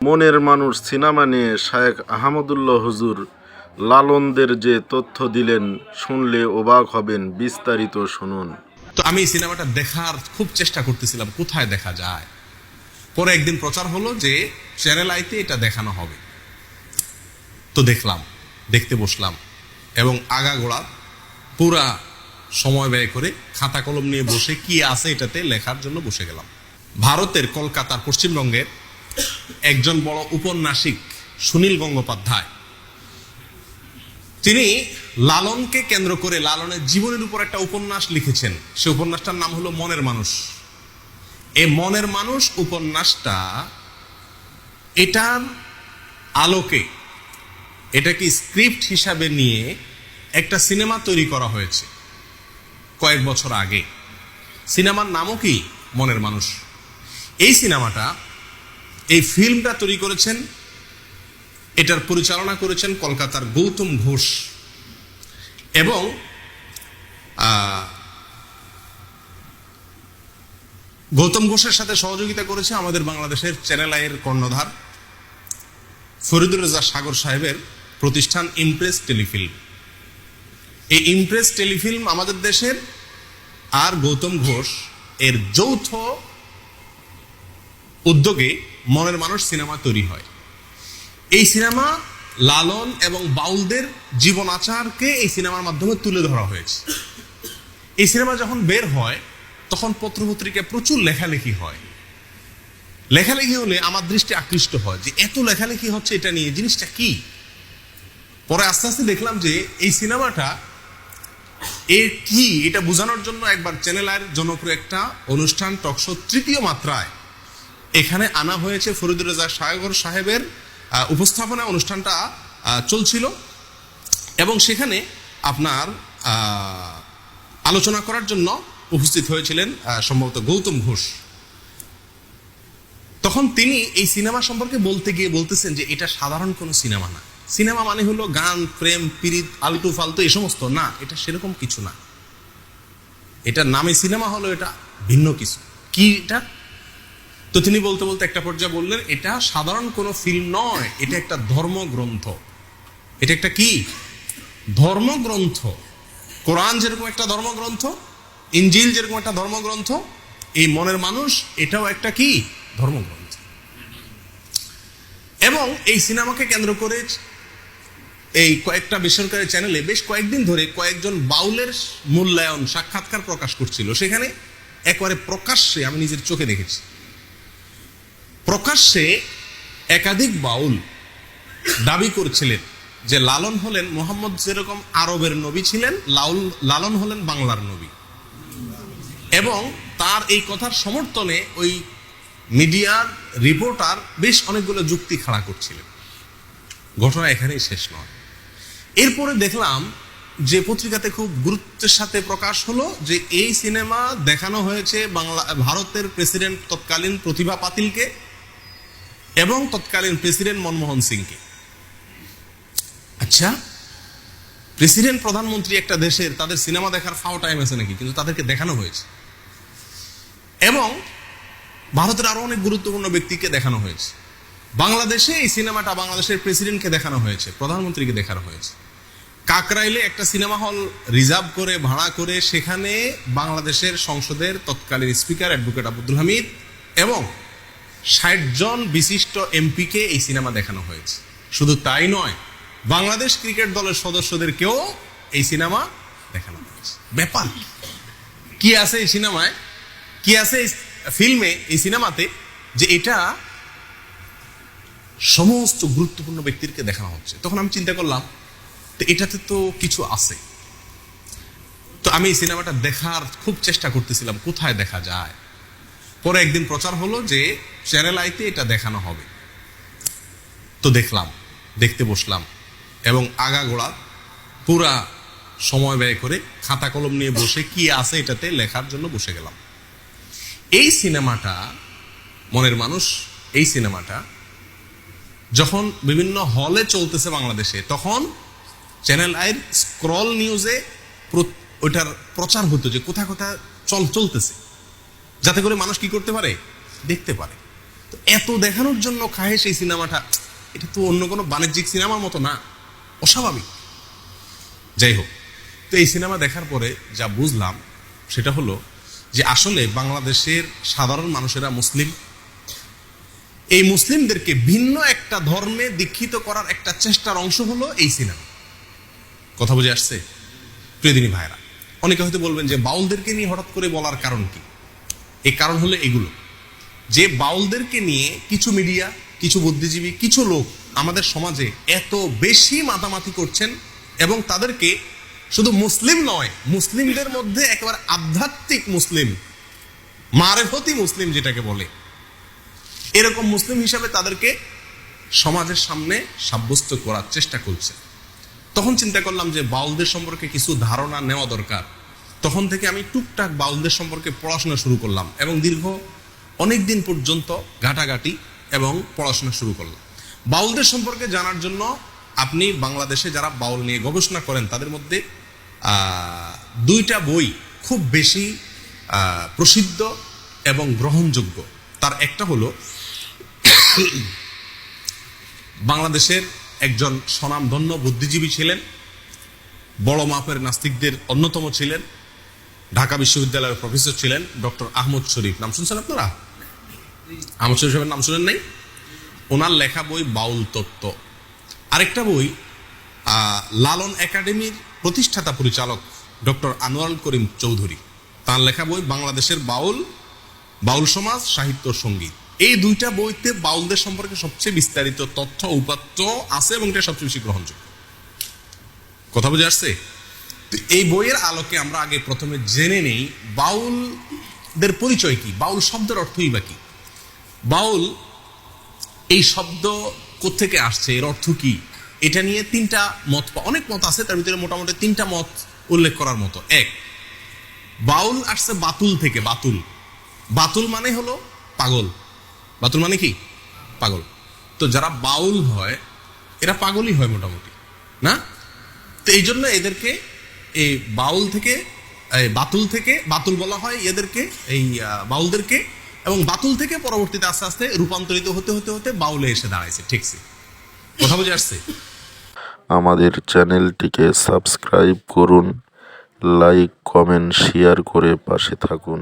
মনের মানুষ সিনেমা নিয়ে শায়েখ আহমদুল্লাহ হুজুর লালনদের যে তথ্য দিলেন শুনলে অবাক হবেন। বিস্তারিত শুনুন। তো আমি এই সিনেমাটা দেখার খুব চেষ্টা করতেছিলাম কোথায় দেখা যায়। পরে একদিন প্রচার হলো যে চ্যানেল আইতে এটা দেখানো হবে। তো দেখতে বসলাম এবং আগাগোড়া পুরা সময় ব্যয় করে খাতা কলম নিয়ে বসে কি আছে এটাতে লেখার জন্য বসে গেলাম। ভারতের কলকাতার পশ্চিমবঙ্গের একজন বড় উপন্যাসিক সুনীল গঙ্গোপাধ্যায়, তিনি লালনকে কেন্দ্র করে লালনের জীবনের উপর একটা উপন্যাস লিখেছেন। সে উপন্যাসটার নাম হলো মনের মানুষ। এই মনের মানুষ উপন্যাসটা এটার আলোকে এটাকে স্ক্রিপ্ট হিসাবে নিয়ে একটা সিনেমা তৈরি করা হয়েছে কয়েক বছর আগে। সিনেমার নামও কি মনের মানুষ। এই সিনেমাটা, এই ফিল্মটা তৈরি করেছেন, এটার পরিচালনা করেছেন কলকাতার গৌতম ঘোষ এবং গৌতম ঘোষের সাথে সহযোগিতা করেছে আমাদের বাংলাদেশের চ্যানেল আইয়ের কর্ণধার ফরিদুর রেজা সাগর সাহেবের প্রতিষ্ঠান ইমপ্রেস টেলিফিল্ম। এই ইমপ্রেস টেলিফিল্ম আমাদের দেশের আর গৌতম ঘোষ এর যৌথ উদ্যোগে মনের মানুষ সিনেমা তৈরি হয়। এই সিনেমা লালন এবং বাউলদের জীবন আচারকে এই সিনেমার মাধ্যমে তুলে ধরা হয়েছে। এই সিনেমা যখন বের হয় তখন পত্রপত্রিকায় প্রচুর লেখালেখি হয়। লেখালেখি হলে আমার দৃষ্টি আকৃষ্ট হয় যে এত লেখালেখি হচ্ছে এটা নিয়ে, জিনিসটা কি। পরে আস্তে আস্তে দেখলাম যে এই সিনেমাটা এর কি এটা বোঝানোর জন্য একবার চ্যানেল আইয়ের জনপ্রিয় একটা অনুষ্ঠান টকশো তৃতীয় মাত্রায় এখানে আনা হয়েছে। ফরিদুর রেজা সাগর সাহেবের উপস্থাপনা অনুষ্ঠানটা চলছিল এবং সেখানে আপনার আলোচনা করার জন্য উপস্থিত হয়েছিলেন সম্ভবত গৌতম ঘোষ। তখন তিনি এই সিনেমা সম্পর্কে বলতে গিয়ে বলতেছেন যে এটা সাধারণ কোনো সিনেমা না। সিনেমা মানে হলো গান, প্রেম, পিরিত, আলতু ফালতু এই সমস্ত না, এটা সেরকম কিছু না। এটার নামে সিনেমা হলো, এটা ভিন্ন কিছু। কি এটা? তো তিনি বলতে বলতে একটা পর্যায়ে বললেন এটা সাধারণ কোনো ফিল্ম নয়, এটা একটা ধর্মগ্রন্থ। এটা একটা কি ধর্মগ্রন্থ। কোরআন যেরকম একটা ধর্মগ্রন্থ, ইনজিল যেরকম একটা ধর্মগ্রন্থ, এই মনের মানুষ এটাও একটা কি ধর্মগ্রন্থ। এবং এই সিনেমাকে কেন্দ্র করে এই কয়েকটা বেসরকারি চ্যানেলে বেশ কয়েকদিন ধরে কয়েকজন বাউলের মূল্যায়ন সাক্ষাৎকার প্রকাশ করছিল। সেখানে একবারে প্রকাশ্যে আমি নিজের চোখে দেখেছি, প্রকাশ্যে একাধিক বাউল দাবি করছিলেন যে লালন হলেন মোহাম্মদ যেরকম আরবের নবী ছিলেন, লালন হলেন বাংলার নবী। এবং তার এই কথার সমর্থনে ওই মিডিয়ার রিপোর্টার বেশ অনেকগুলো যুক্তি খাড়া করছিলেন। ঘটনা এখানেই শেষ নয়। এরপরে দেখলাম যে পত্রিকাতে খুব গুরুত্বের সাথে প্রকাশ হলো যে এই সিনেমা দেখানো হয়েছে ভারতের প্রেসিডেন্ট তৎকালীন প্রতিভা পাতিলকে এবং তৎকালীন প্রেসিডেন্ট মনমোহন সিংকে। আচ্ছা, প্রেসিডেন্ট প্রধানমন্ত্রী একটা দেশের, তাদের সিনেমা দেখার ফাও টাইম আছে নাকি? কিন্তু তাদেরকে দেখানো হয়েছে। এবং ভারতের আরো অনেক গুরুত্বপূর্ণ ব্যক্তিকে দেখানো হয়েছে। বাংলাদেশে এই সিনেমাটা বাংলাদেশের প্রেসিডেন্টকে দেখানো হয়েছে, প্রধানমন্ত্রীকে দেখানো হয়েছে। কাকরাইলে একটা সিনেমা হল রিজার্ভ করে ভাড়া করে সেখানে বাংলাদেশের সংসদের তৎকালীন স্পিকার অ্যাডভোকেট আব্দুল হামিদ এবং ৬০ জন বিশিষ্ট এমপিকে এই সিনেমা দেখানো হয়েছে। শুধু তাই নয়, বাংলাদেশ ক্রিকেট দলের সদস্যদেরকেও এই সিনেমা দেখানো হয়েছে। ব্যাপার কি আছে এই সিনেমায়, কি আছে এই ফিল্মে, এই সিনেমাতে, যে এটা সমস্ত গুরুত্বপূর্ণ ব্যক্তিকে দেখানো হচ্ছে। তখন আমি চিন্তা করলাম তো এটাতে তো কিছু আছে। তো আমি এই সিনেমাটা দেখার খুব চেষ্টা করতেছিলাম কোথায় দেখা যায়। পরে একদিন প্রচার হলো যে চ্যানেল আইতে এটা দেখানো হবে। তো দেখতে বসলাম এবং আগাগোড়া পুরা সময় ব্যয় করে খাতা কলম নিয়ে বসে কি আছে এটাতে লেখার জন্য বসে গেলাম। এই সিনেমাটা মনের মানুষ, এই সিনেমাটা যখন বিভিন্ন হলে চলতেছে বাংলাদেশে, তখন চ্যানেল আইয়ের স্ক্রল নিউজে ওইটার প্রচার হতো যে কোথায় কোথায় চলতেছে, যাতে করে মানুষ কি করতে পারে, দেখতে পারে। তো এত দেখানোর জন্য খাহেশ এই সিনেমাটা, এটা তো অন্য কোনো বাণিজ্যিক সিনেমার মতো না, অস্বাভাবিক। যাই হোক, তো এই সিনেমা দেখার পরে যা বুঝলাম সেটা হলো যে আসলে বাংলাদেশের সাধারণ মানুষেরা মুসলিম, এই মুসলিমদেরকে ভিন্ন একটা ধর্মে দীক্ষিত করার একটা চেষ্টার অংশ হলো এই সিনেমা। কথা বুঝে আসছে প্রিয়দিনী ভাইরা? অনেকে হয়তো বলবেন যে বাউলদেরকে নিয়ে হঠাৎ করে বলার কারণ কি? এই কারণ হলো এগুলো, যে বাউলদেরকে নিয়ে কিছু মিডিয়া, কিছু বুদ্ধিজীবী, কিছু লোক আমাদের সমাজে এত বেশি মাতামাতি করছেন, এবং তাদেরকে শুধু মুসলিম নয়, মুসলিমদের মধ্যে একেবারে আধ্যাত্মিক মুসলিম, মারেফতি মুসলিম যেটাকে বলে, এরকম মুসলিম হিসাবে তাদেরকে সমাজের সামনে সাব্যস্ত করার চেষ্টা করছে। তখন চিন্তা করলাম যে বাউলদের সম্পর্কে কিছু ধারণা নেওয়া দরকার। তখন থেকে আমি টুকটাক বাউলদের সম্পর্কে পড়াশোনা শুরু করলাম, এবং দীর্ঘ অনেক দিন পর্যন্ত ঘাটাঘাটি এবং পড়াশোনা শুরু করলাম। বাউলদের সম্পর্কে জানার জন্য আপনি বাংলাদেশে যারা বাউল নিয়ে গবেষণা করেন তাদের মধ্যে দুইটা বই খুব বেশি প্রসিদ্ধ এবং গ্রহণযোগ্য। তার একটা হলো বাংলাদেশের একজন স্বনামধন্য বুদ্ধিজীবী ছিলেন, বড় মাপের নাস্তিকদের অন্যতম ছিলেন, ঢাকা বিশ্ববিদ্যালয়ের প্রফেসর ছিলেন, ডক্টর আহমদ শরীফ। নাম শুনছেন আপনারা? আহমদ শরীফ সাহেবের নাম শুনেন নাই? ওনার লেখা বই বাউল তত্ত্ব। আরেকটা বই লালন একাডেমির প্রতিষ্ঠাতা পরিচালক ডক্টর আনোয়ারুল করিম চৌধুরী, তার লেখা বই বাংলাদেশের বাউল, বাউল সমাজ, সাহিত্য, সঙ্গীত। এই দুইটা বইতে বাউলদের সম্পর্কে সবচেয়ে বিস্তারিত তথ্য উপাত্ত আছে, এবং এটা সবচেয়ে বেশি গ্রহণযোগ্য। কথা বুঝে আসছে? তো এই বইয়ের আলোকে আমরা আগে প্রথমে জেনে নেই বাউলদের পরিচয় কি, বাউল শব্দের অর্থই বা কি, বাউল এই শব্দ কোত্থেকে আসছে, এর অর্থ কি, এটা নিয়ে তিনটা মত, অনেক মত আছে, তার ভিতরে মোটামুটি তিনটা মত উল্লেখ করার মতো। এক, বাউল আসছে বাতুল থেকে। বাতুল, বাতুল মানে হলো পাগল। বাতুল মানে কি? পাগল। তো যারা বাউল হয় এরা পাগলই হয় মোটামুটি, না? তো এই জন্য এদেরকে এই বাউল থেকে, বাতুল থেকে, বাতুল বলা হয় এদেরকে, এই বাউলদেরকে, এবং বাতুল থেকে পরবর্তীতে আস্তে আস্তে রূপান্তরিত হতে হতে হতে বাউলে এসে দাঁড়াইছে। ঠিকছে? কথা বুঝে আসছে? আমাদের চ্যানেলটিকে সাবস্ক্রাইব করুন, লাইক, কমেন্ট, শেয়ার করে পাশে থাকুন।